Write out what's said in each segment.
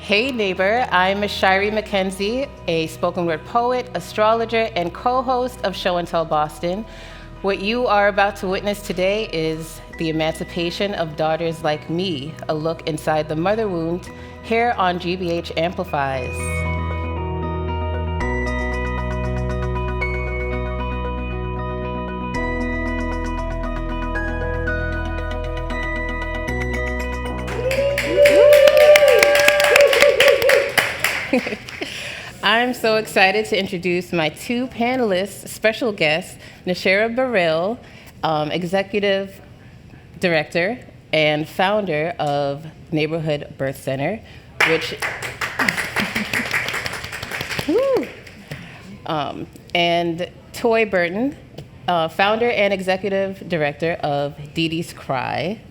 Hey neighbor, I'm McKenzie, a spoken word poet, astrologer, and co-host of Show and Tell Boston. What you are about to witness today is the emancipation of daughters like me, a look inside the mother wound, here on GBH Amplifies. I'm so excited to introduce my two panelists, special guests, Nashira Baril, Executive Director and founder of Neighborhood Birth Center, which, and Toy Burton, founder and Executive Director of DeeDee's Cry.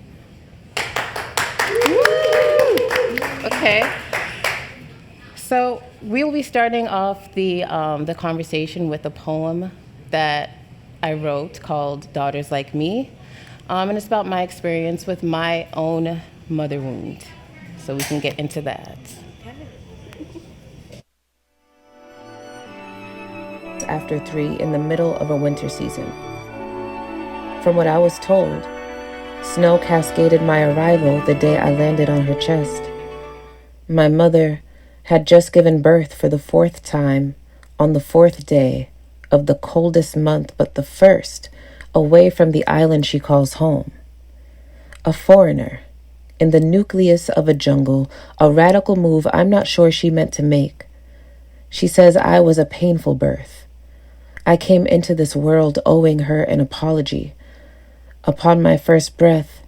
Okay. So we'll be starting off the conversation with a poem that I wrote called Daughters Like Me. And it's about my experience with my own mother wound. So we can get into that. After 3 in the middle of a winter season. From what I was told, snow cascaded my arrival the day I landed on her chest. My mother had just given birth for the 4th time on the 4th day of the coldest month, but the first away from the island she calls home. A foreigner in the nucleus of a jungle, a radical move I'm not sure she meant to make. She says I was a painful birth. I came into this world owing her an apology. Upon my first breath,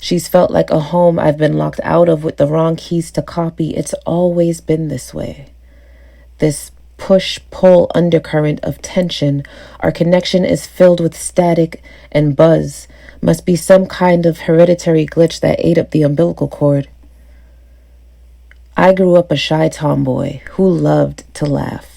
she's felt like a home I've been locked out of with the wrong keys to copy. It's always been this way. This push-pull undercurrent of tension. Our connection is filled with static and buzz. Must be some kind of hereditary glitch that ate up the umbilical cord. I grew up a shy tomboy who loved to laugh.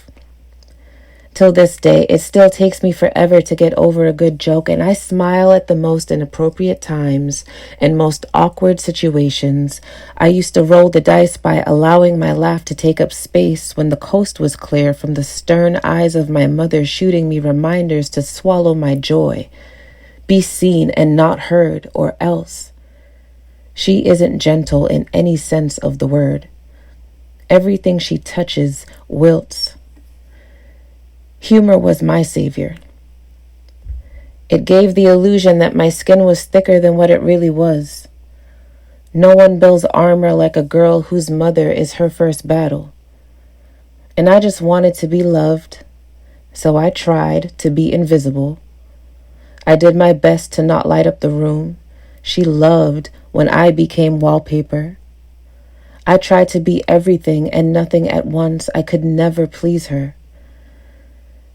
Till this day, it still takes me forever to get over a good joke, and I smile at the most inappropriate times and most awkward situations. I used to roll the dice by allowing my laugh to take up space when the coast was clear from the stern eyes of my mother shooting me reminders to swallow my joy, be seen and not heard, or else. She isn't gentle in any sense of the word. Everything she touches wilts. Humor was my savior. It gave the illusion that my skin was thicker than what it really was. No one builds armor like a girl whose mother is her first battle. And I just wanted to be loved, so I tried to be invisible. I did my best to not light up the room. She loved when I became wallpaper. I tried to be everything and nothing at once. I could never please her.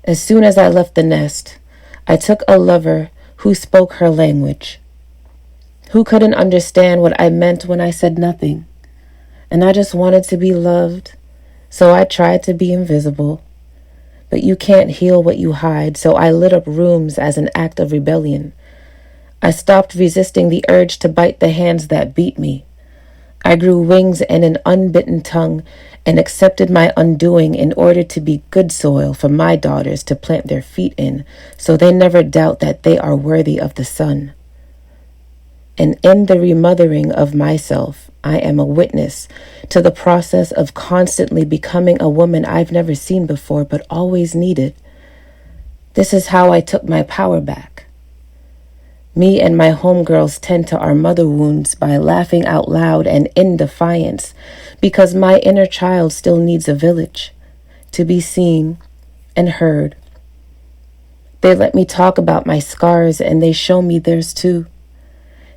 As soon as I left the nest, I took a lover who spoke her language, who couldn't understand what I meant when I said nothing. And I just wanted to be loved, so I tried to be invisible. But you can't heal what you hide, so I lit up rooms as an act of rebellion. I stopped resisting the urge to bite the hands that beat me. I grew wings and an unbitten tongue and accepted my undoing in order to be good soil for my daughters to plant their feet in, so they never doubt that they are worthy of the sun. And in the remothering of myself, I am a witness to the process of constantly becoming a woman I've never seen before but always needed. This is how I took my power back. Me and my homegirls tend to our mother wounds by laughing out loud and in defiance, because my inner child still needs a village to be seen and heard. They let me talk about my scars and they show me theirs too.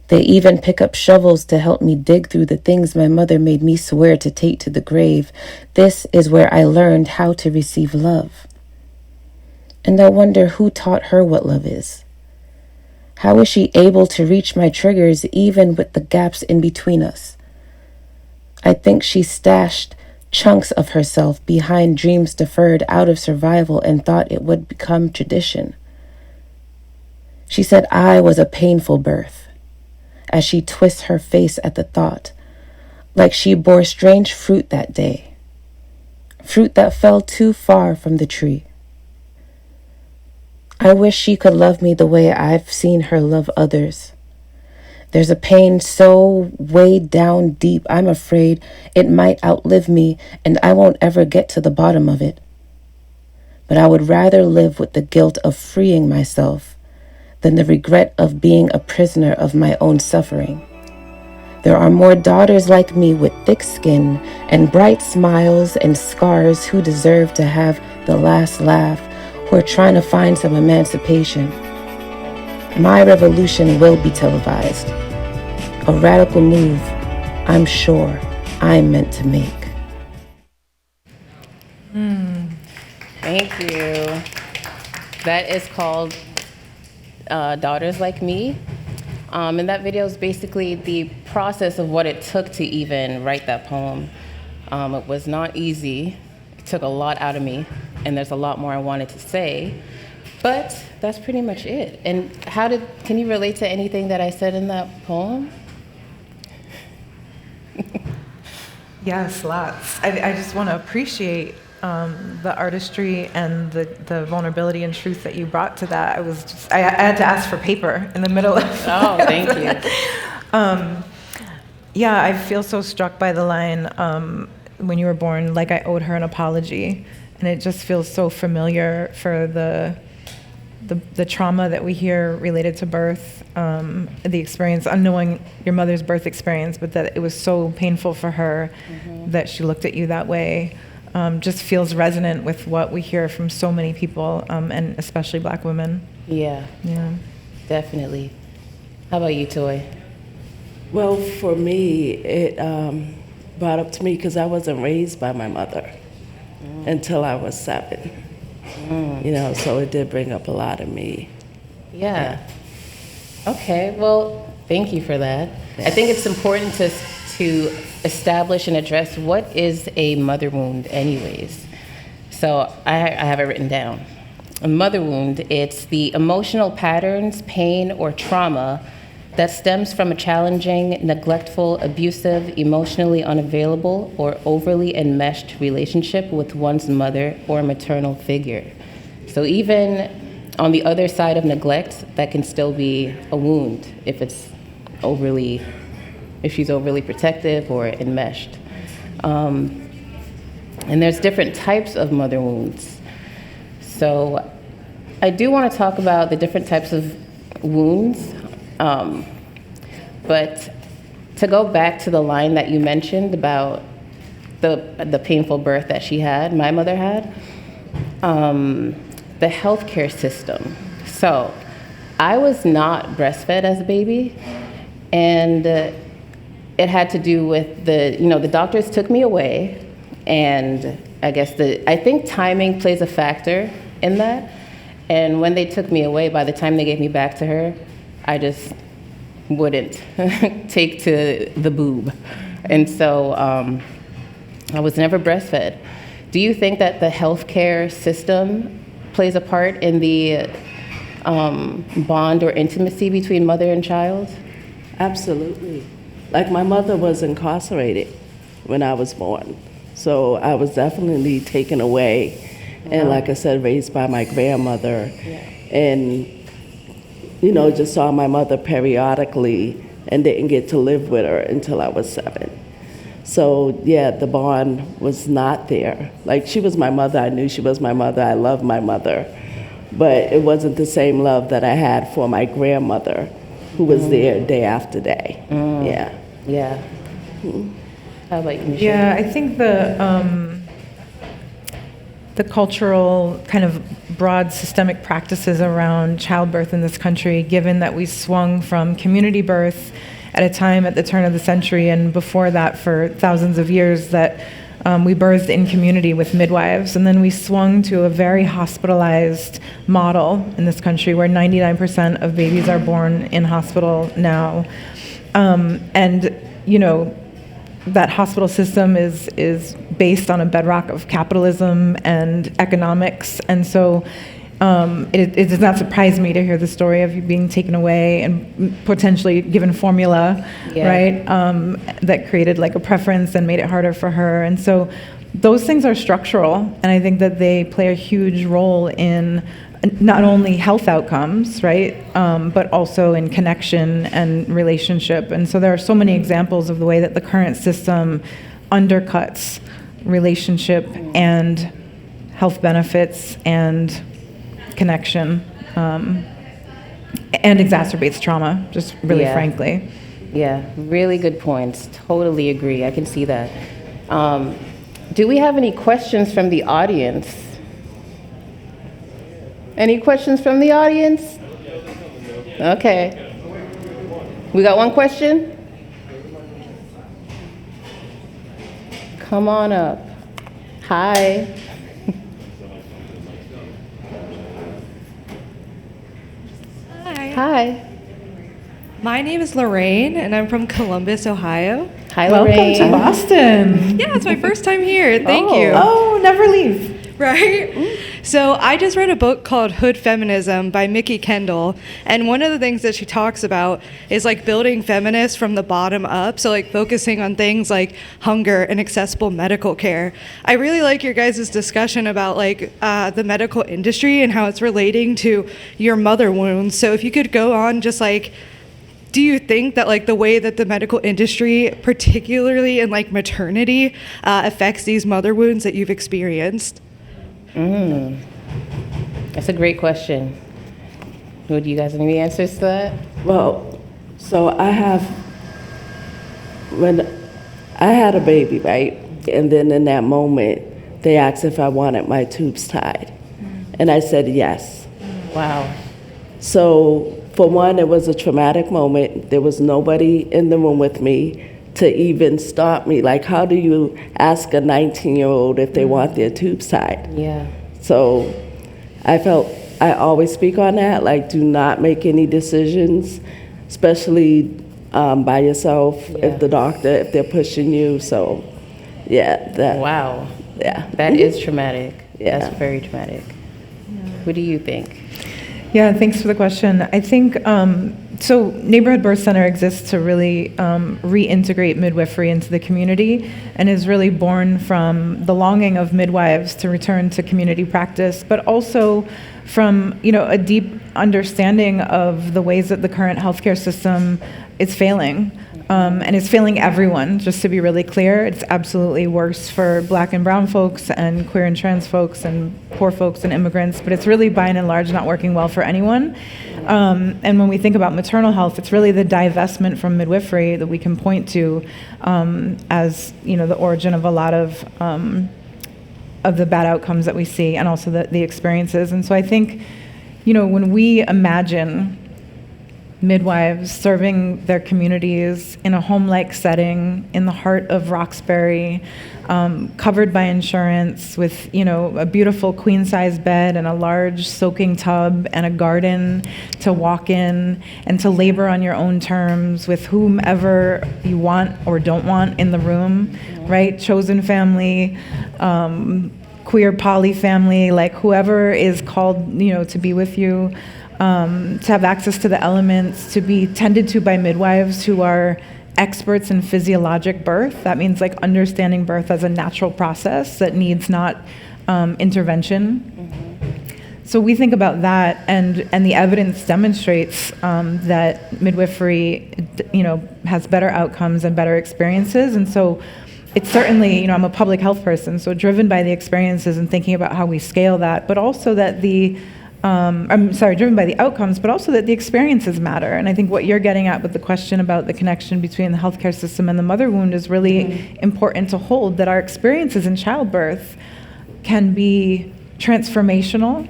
They even pick up shovels to help me dig through the things my mother made me swear to take to the grave. This is where I learned how to receive love. And I wonder who taught her what love is. How is she able to reach my triggers even with the gaps in between us? I think she stashed chunks of herself behind dreams deferred out of survival and thought it would become tradition. She said I was a painful birth, as she twists her face at the thought. like she bore strange fruit that day, fruit that fell too far from the tree. I wish she could love me the way I've seen her love others. There's a pain so weighed down deep, I'm afraid it might outlive me and I won't ever get to the bottom of it. But I would rather live with the guilt of freeing myself than the regret of being a prisoner of my own suffering. There are more daughters like me with thick skin and bright smiles and scars who deserve to have the last laugh, who are trying to find some emancipation. My revolution will be televised. A radical move, I'm sure I'm meant to make. Thank you. That is called Daughters Like Me. And that video is basically the process of what it took to even write that poem. It was not easy. It took a lot out of me, and there's a lot more I wanted to say. But that's pretty much it. And can you relate to anything that I said in that poem? Yes, lots. I just want to appreciate the artistry and the vulnerability and truth that you brought to that. I had to ask for paper in the middle of Oh, thank you. Yeah, I feel so struck by the line, when you were born, like I owed her an apology. And it just feels so familiar for the trauma that we hear related to birth, the experience, unknowing your mother's birth experience, but that it was so painful for her that she looked at you that way, just feels resonant with what we hear from so many people, and especially Black women. Yeah, definitely. How about you, Toy? Well, for me, it brought up to me because I wasn't raised by my mother until I was 7. So it did bring up a lot of me. Yeah. Okay, well, thank you for that. I think it's important to establish and address what is a mother wound anyways. So I have it written down. A mother wound, it's the emotional patterns, pain, or trauma that stems from a challenging, neglectful, abusive, emotionally unavailable, or overly enmeshed relationship with one's mother or maternal figure. So even on the other side of neglect, that can still be a wound if she's overly protective or enmeshed. And there's different types of mother wounds. So I do want to talk about the different types of wounds. But to go back to the line that you mentioned about the painful birth that my mother had, the healthcare system. So I was not breastfed as a baby, and it had to do with the doctors took me away, and I think timing plays a factor in that. And when they took me away, by the time they gave me back to her, I just wouldn't take to the boob. And so I was never breastfed. Do you think that the healthcare system plays a part in the bond or intimacy between mother and child? Absolutely. Like my mother was incarcerated when I was born. So I was definitely taken away. And like I said, raised by my grandmother. Yeah. And just saw my mother periodically and didn't get to live with her until I was 7. So yeah, the bond was not there. Like, she was my mother, I knew she was my mother, I loved my mother, but it wasn't the same love that I had for my grandmother, who was there day after day. Yeah. Yeah. How about you, Nashira? Yeah, I think the cultural kind of broad systemic practices around childbirth in this country, given that we swung from community birth at a time at the turn of the century and before that for thousands of years that we birthed in community with midwives, and then we swung to a very hospitalized model in this country where 99% of babies are born in hospital now. That hospital system is based on a bedrock of capitalism and economics, and so it does not surprise me to hear the story of you being taken away and potentially given formula, Yeah. right? That created like a preference and made it harder for her. And so those things are structural, and I think that they play a huge role in not only health outcomes, right, but also in connection and relationship. And so there are so many examples of the way that the current system undercuts relationship and health benefits and connection, and exacerbates trauma, just really Yeah. frankly. Yeah, really good points. Totally agree. I can see that. Do we have any questions from the audience? Any questions from the audience? Okay. We got one question? Come on up. Hi. Hi. Hi. My name is Lorraine, and I'm from Columbus, Ohio. Hi, Welcome Lorraine. to Boston. Yeah, it's my first time here. Thank Oh. you. Oh, never leave. Right? So I just read a book called Hood Feminism by Mickey Kendall, and one of the things that she talks about is like building feminists from the bottom up, so like focusing on things like hunger and accessible medical care. I really like your guys' discussion about like the medical industry and how it's relating to your mother wounds. So if you could go on just like, do you think that like the way that the medical industry, particularly in like maternity, affects these mother wounds that you've experienced? That's a great question. Would you guys have any answers to that? Well, so when I had a baby, right? And then in that moment, they asked if I wanted my tubes tied. And I said yes. Wow. So for one, it was a traumatic moment. There was nobody in the room with me to even stop me. Like, how do you ask a 19-year-old if they want their tubes tied? Yeah. So I always speak on that, like, do not make any decisions, especially by yourself, Yeah. if they're pushing you. So, yeah, that. Wow. Yeah. That is traumatic. Yeah. That's very traumatic. What do you think? Yeah, thanks for the question. I think, so Neighborhood Birth Center exists to really reintegrate midwifery into the community, and is really born from the longing of midwives to return to community practice, but also from, a deep understanding of the ways that the current healthcare system is failing. And it's failing everyone, just to be really clear. It's absolutely worse for Black and brown folks and queer and trans folks and poor folks and immigrants, but it's really by and large not working well for anyone. And when we think about maternal health, it's really the divestment from midwifery that we can point to as the origin of a lot of the bad outcomes that we see, and also the experiences. And so I think, when we imagine midwives serving their communities in a home-like setting in the heart of Roxbury, covered by insurance, with a beautiful queen-size bed and a large soaking tub and a garden to walk in, and to labor on your own terms with whomever you want or don't want in the room, right? Chosen family, queer poly family, like whoever is called to be with you. To have access to the elements, to be tended to by midwives who are experts in physiologic birth. That means like understanding birth as a natural process that needs not intervention. So we think about that, and the evidence demonstrates that midwifery, has better outcomes and better experiences. And so it's certainly, I'm a public health person, so driven by the experiences and thinking about how we scale that, but also that driven by the outcomes, but also that the experiences matter. And I think what you're getting at with the question about the connection between the healthcare system and the mother wound is really important to hold, that our experiences in childbirth can be transformational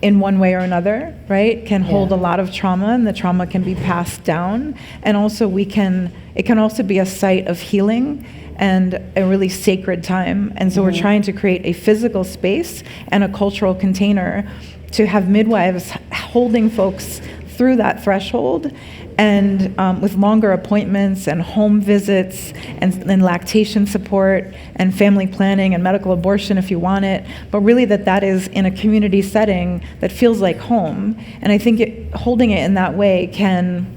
in one way or another, right? Can hold a lot of trauma, and the trauma can be passed down. And also it can also be a site of healing and a really sacred time. And so we're trying to create a physical space and a cultural container to have midwives holding folks through that threshold and with longer appointments and home visits and lactation support and family planning and medical abortion if you want it, but really that is in a community setting that feels like home. And I think holding it in that way can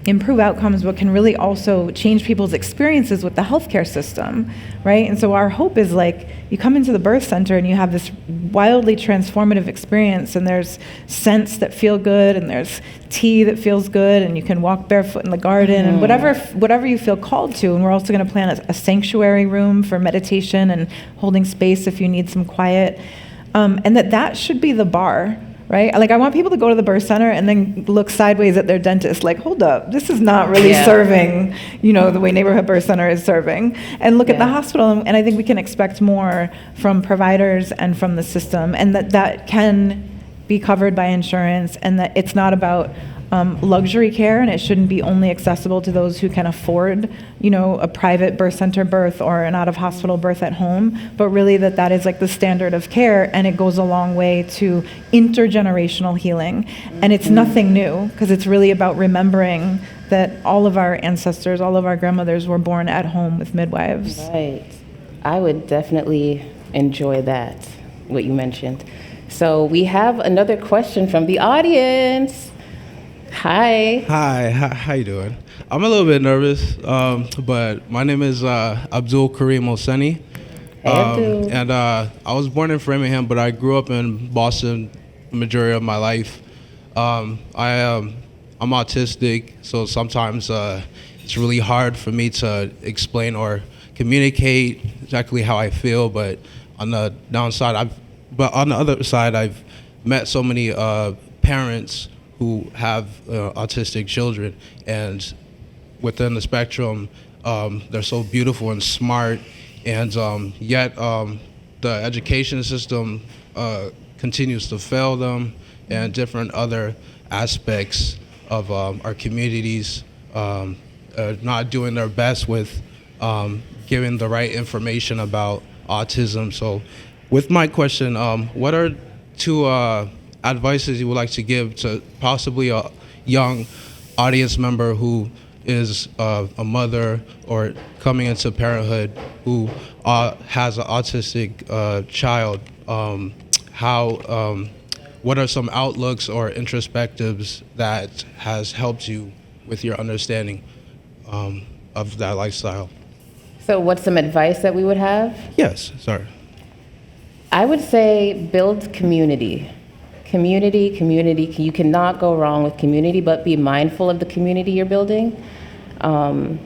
improve outcomes, but can really also change people's experiences with the healthcare system, right? And so our hope is like, you come into the birth center and you have this wildly transformative experience, and there's scents that feel good, and there's tea that feels good, and you can walk barefoot in the garden, and whatever you feel called to. And we're also going to plan a sanctuary room for meditation and holding space if you need some quiet, and that should be the bar. Right? Like, I want people to go to the birth center and then look sideways at their dentist, like, hold up, this is not really serving, the way neighborhood birth center is serving. And look at the hospital, and I think we can expect more from providers and from the system, and that can be covered by insurance, and that it's not about luxury care, and it shouldn't be only accessible to those who can afford, a private birth center birth or an out-of-hospital birth at home, but really that is like the standard of care, and it goes a long way to intergenerational healing. And it's nothing new, because it's really about remembering that all of our ancestors, all of our grandmothers were born at home with midwives. Right. I would definitely enjoy that, what you mentioned. So we have another question from the audience. Hi. Hi, how you doing? I'm a little bit nervous, but my name is Abdul Kareem Hosseini. And I was born in Framingham, but I grew up in Boston the majority of my life. I'm autistic, so sometimes it's really hard for me to explain or communicate exactly how I feel. But on the other side, I've met so many parents who have autistic children, and within the spectrum, they're so beautiful and smart, and yet the education system continues to fail them, and different other aspects of our communities not doing their best with giving the right information about autism. So with my question, what are two advices you would like to give to possibly a young audience member who is a mother or coming into parenthood who has an autistic child? What are some outlooks or introspectives that has helped you with your understanding of that lifestyle? So what's some advice that we would have? Yes, sorry. I would say build community. Community. You cannot go wrong with community, but be mindful of the community you're building, and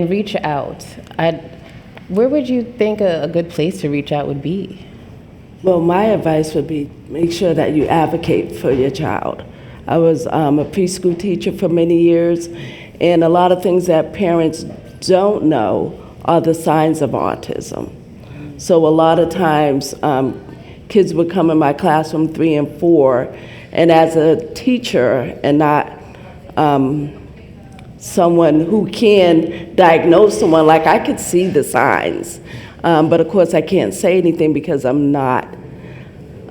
reach out. Where would you think a good place to reach out would be? Well, my advice would be make sure that you advocate for your child. I was a preschool teacher for many years, and a lot of things that parents don't know are the signs of autism. So a lot of times, kids would come in my classroom 3 and 4, and as a teacher and not someone who can diagnose someone, like I could see the signs, but of course I can't say anything because I'm not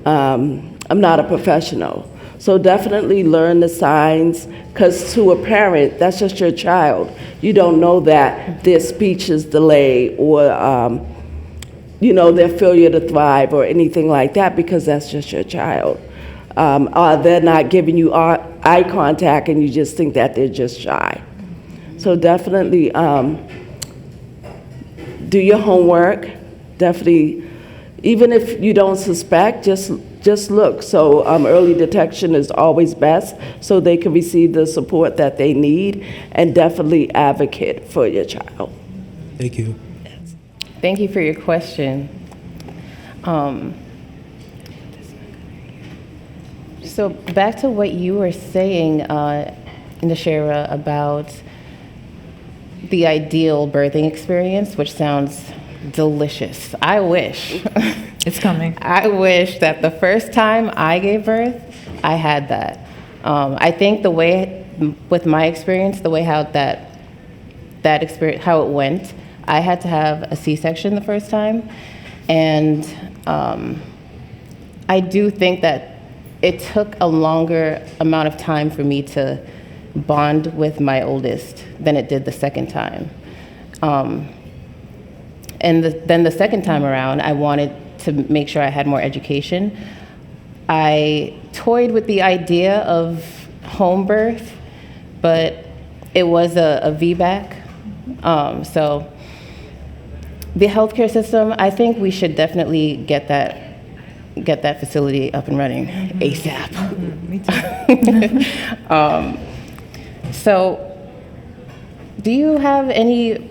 a professional. So definitely learn the signs, because to a parent, that's just your child. You don't know that their speech is delayed or their failure to thrive or anything like that, because that's just your child. They're not giving you eye contact and you just think that they're just shy. So definitely do your homework. Definitely, even if you don't suspect, just look. So early detection is always best, so they can receive the support that they need, and definitely advocate for your child. Thank you. Thank you for your question. So back to what you were saying, Nashira, about the ideal birthing experience, which sounds delicious. I wish. It's coming. I wish that the first time I gave birth, I had that. I think the way, with my experience, the way how that experience, how it went, I had to have a C-section the first time, and I do think that it took a longer amount of time for me to bond with my oldest than it did the second time. Then the second time around, I wanted to make sure I had more education. I toyed with the idea of home birth, but it was a VBAC. So the healthcare system, I think we should definitely get that facility up and running ASAP. Me too. So do you have any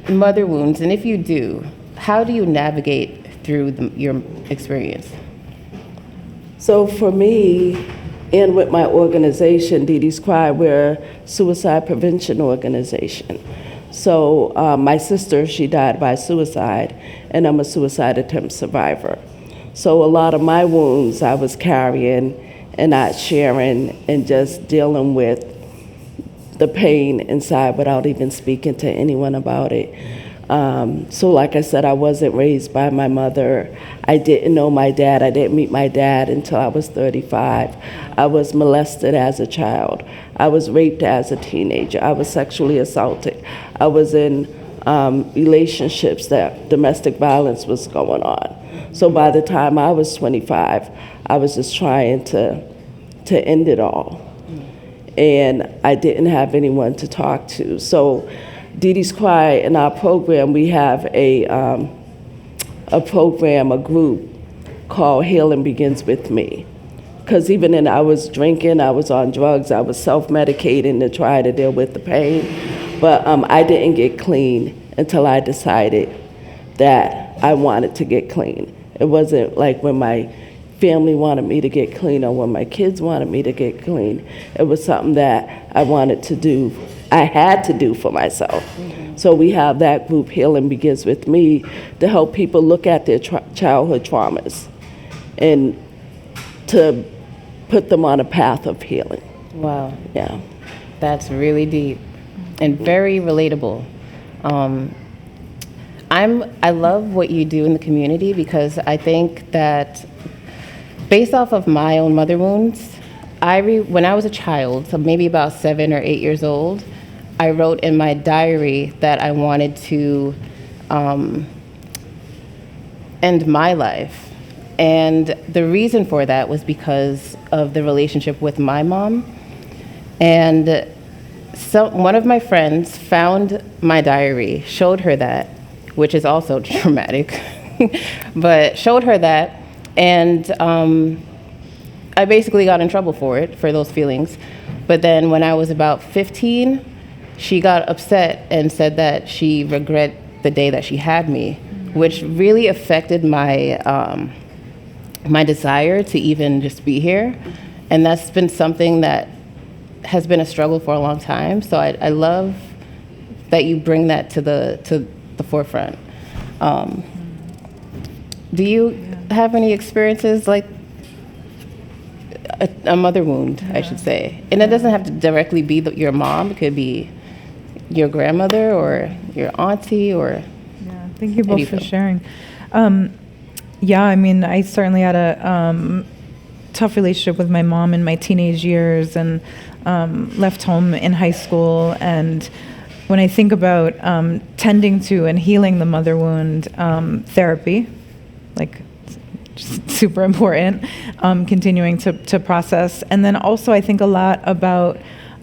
mother wounds? And if you do, how do you navigate through your experience? So for me, and with my organization, DeeDee's Cry, we're a suicide prevention organization. So my sister, she died by suicide, and I'm a suicide attempt survivor. So a lot of my wounds I was carrying and not sharing and just dealing with the pain inside without even speaking to anyone about it. So like I said, I wasn't raised by my mother. I didn't know my dad. I didn't meet my dad until I was 35. I was molested as a child. I was raped as a teenager. I was sexually assaulted. I was in relationships that domestic violence was going on. So by the time I was 25, I was just trying to end it all. And I didn't have anyone to talk to. So DeeDee's Cry, in our program, we have a program, a group called Healing Begins With Me. Because even then I was drinking, I was on drugs, I was self-medicating to try to deal with the pain. But I didn't get clean until I decided that I wanted to get clean. It wasn't like when my family wanted me to get clean or when my kids wanted me to get clean. It was something that I wanted to do, I had to do for myself. Mm-hmm. So we have that group, Healing Begins With Me, to help people look at their childhood traumas and to put them on a path of healing. Wow. Yeah. That's really deep and very relatable. I love what you do in the community because I think that based off of my own mother wounds, when I was a child, so maybe about 7 or 8 years old, I wrote in my diary that I wanted to end my life. And the reason for that was because of the relationship with my mom. And so one of my friends found my diary, showed her that, which is also traumatic, but showed her that. And I basically got in trouble for those feelings. But then when I was about 15, she got upset and said that she regret the day that she had me, which really affected my my desire to even just be here. And that's been something that has been a struggle for a long time. So I love that you bring that to the forefront. Do you have any experiences like a mother wound, I should say? And it doesn't have to directly be your mom. It could be your grandmother or your auntie or... Yeah, thank you both for sharing. Yeah, I mean, I certainly had a tough relationship with my mom in my teenage years and left home in high school. And when I think about tending to and healing the mother wound, therapy, like super important, continuing to process. And then also I think a lot about,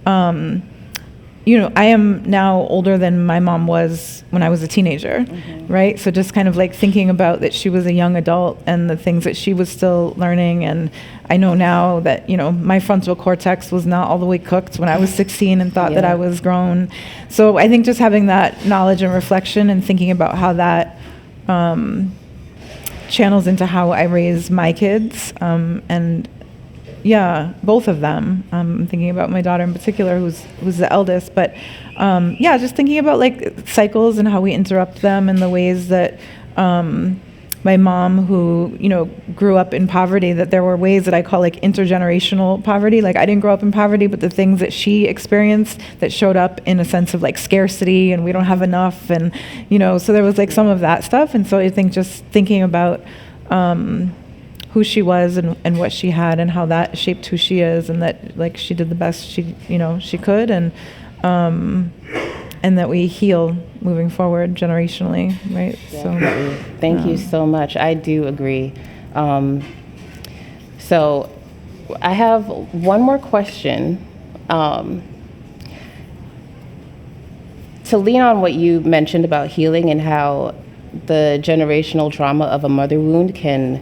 I am now older than my mom was when I was a teenager, mm-hmm. right? So just kind of like thinking about that she was a young adult and the things that she was still learning. And I know now that, my frontal cortex was not all the way cooked when I was 16 and thought that I was grown. So I think just having that knowledge and reflection and thinking about how that channels into how I raise my kids, and both of them. I'm thinking about my daughter in particular, who's the eldest, but just thinking about like cycles and how we interrupt them and the ways that my mom, who grew up in poverty, that there were ways that I call like intergenerational poverty. Like I didn't grow up in poverty, but the things that she experienced that showed up in a sense of like scarcity and we don't have enough, and so there was like some of that stuff. And so I think just thinking about who she was and what she had and how that shaped who she is, and that like she did the best she could, and that we heal moving forward generationally, right? Definitely. Thank you so much. I do agree. So I have one more question. To lean on what you mentioned about healing and how the generational trauma of a mother wound can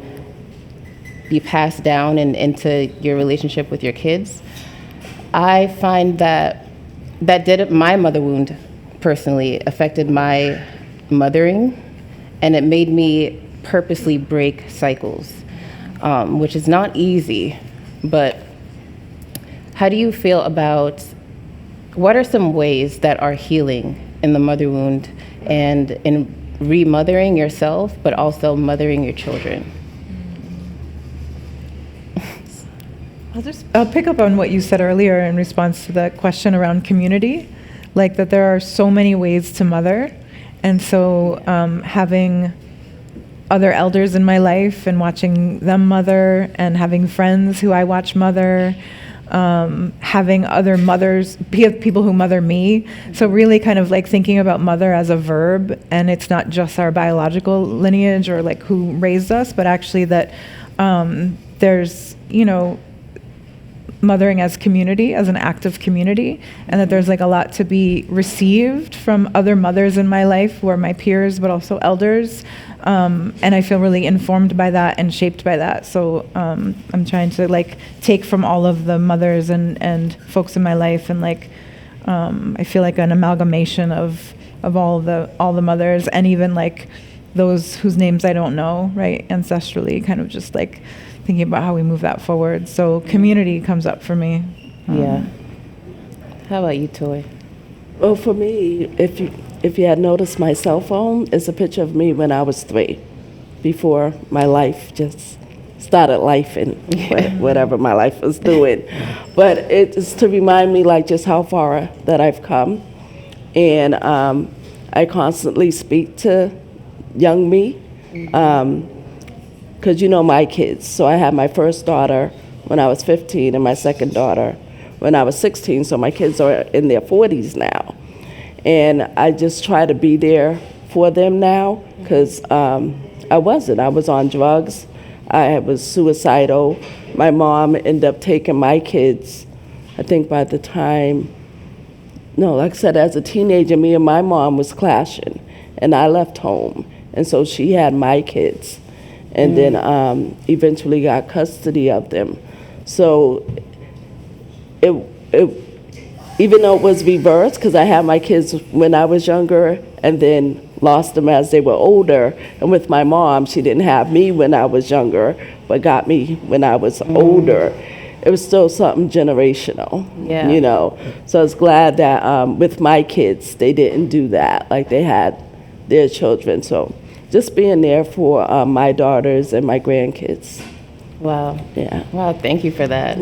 be passed down and into your relationship with your kids, I find that my mother wound personally affected my mothering, and it made me purposely break cycles, which is not easy. But how do you feel about, what are some ways that are healing in the mother wound and in remothering yourself, but also mothering your children? I'll pick up on what you said earlier in response to the question around community, like that there are so many ways to mother. And so having other elders in my life and watching them mother, and having friends who I watch mother, having other mothers, people who mother me. So really kind of like thinking about mother as a verb, and it's not just our biological lineage or like who raised us, but actually that there's, mothering as community, as an act of community, and that there's like a lot to be received from other mothers in my life who are my peers, but also elders. And I feel really informed by that and shaped by that. So I'm trying to like take from all of the mothers and folks in my life, and like I feel like an amalgamation of all the mothers, and even like those whose names I don't know, right, ancestrally, kind of just like thinking about how we move that forward. So community comes up for me. Yeah. How about you, Toy? Well, for me, if you had noticed my cell phone, it's a picture of me when I was 3, before my life just started life and whatever my life was doing. But it's to remind me like just how far that I've come. And I constantly speak to young me, because my kids. So I had my first daughter when I was 15 and my second daughter when I was 16. So my kids are in their 40s now. And I just try to be there for them now, because I wasn't. I was on drugs. I was suicidal. My mom ended up taking my kids, I think by the time, like I said, as a teenager, me and my mom was clashing, and I left home. And so she had my kids, and then eventually got custody of them. So it even though it was reversed, because I had my kids when I was younger and then lost them as they were older. And with my mom, she didn't have me when I was younger, but got me when I was older. It was still something generational, So I was glad that with my kids, they didn't do that. Like they had their children. So just being there for my daughters and my grandkids. Wow. Yeah. Wow, thank you for that.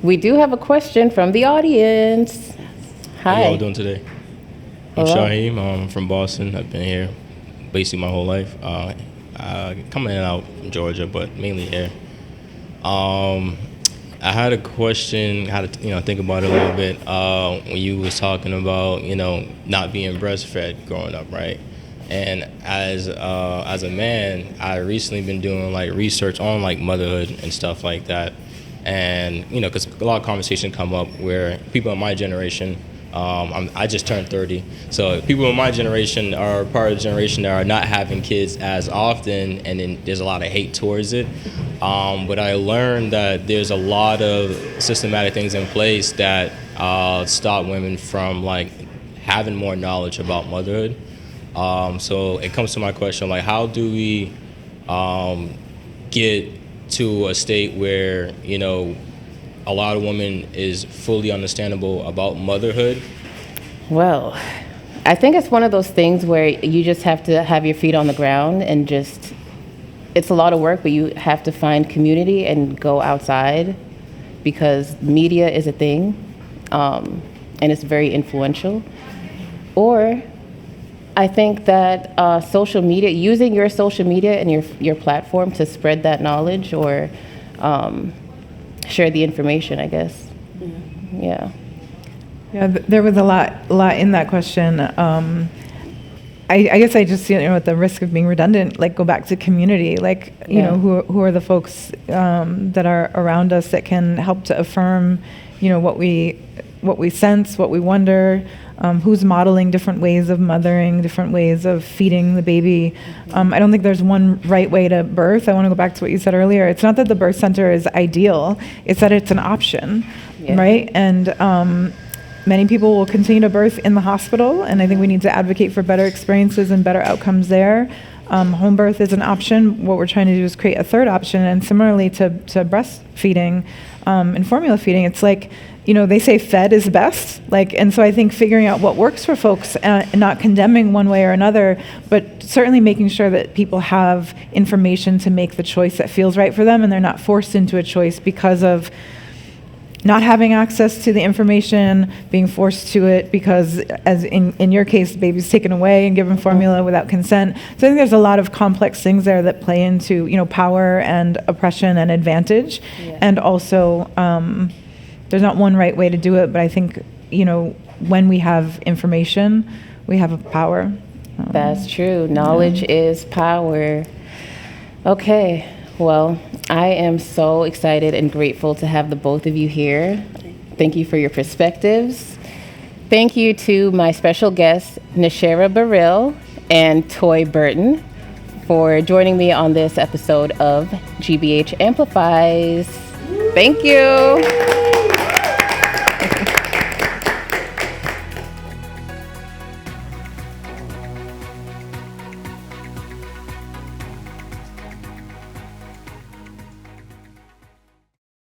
We do have a question from the audience. Hi. How y'all doing today? I'm Hello. Shaheem. I'm from Boston. I've been here basically my whole life. Coming in and out from Georgia, but mainly here. I had a question, how to think about it a little bit, when you was talking about not being breastfed growing up, right? And as a man, I recently been doing like research on like motherhood and stuff like that. And because a lot of conversation come up where people in my generation, I just turned 30, so people in my generation are part of the generation that are not having kids as often, and then there's a lot of hate towards it. But I learned that there's a lot of systematic things in place that stop women from like having more knowledge about motherhood. So it comes to my question, like how do we get to a state where a lot of women is fully understandable about motherhood? Well, I think it's one of those things where you just have to have your feet on the ground and it's a lot of work, but you have to find community and go outside, because media is a thing, and it's very influential. Or I think that social media, using your social media and your platform to spread that knowledge or share the information, I guess. Yeah. Yeah, there was a lot in that question. I guess I just, at the risk of being redundant, like go back to community, like, you know, who are the folks that are around us that can help to affirm, what we sense, what we wonder, who's modeling different ways of mothering, different ways of feeding the baby. I don't think there's one right way to birth. I want to go back to what you said earlier. It's not that the birth center is ideal, it's that it's an option, right? And many people will continue to birth in the hospital, and I think we need to advocate for better experiences and better outcomes there. Home birth is an option. What we're trying to do is create a third option, and similarly to breastfeeding and formula feeding, it's like, they say fed is best, and so I think figuring out what works for folks, and not condemning one way or another, but certainly making sure that people have information to make the choice that feels right for them, and they're not forced into a choice because of not having access to the information, being forced to it because, as in your case, the baby's taken away and given formula without consent. So I think there's a lot of complex things there that play into, power and oppression and advantage. And also, there's not one right way to do it, but I think, when we have information, we have a power. That's true. Knowledge is power. Okay. Well, I am so excited and grateful to have the both of you here. Thank you for your perspectives. Thank you to my special guests, Nashira Baril and Toy Burton, for joining me on this episode of GBH Amplifies. Thank you.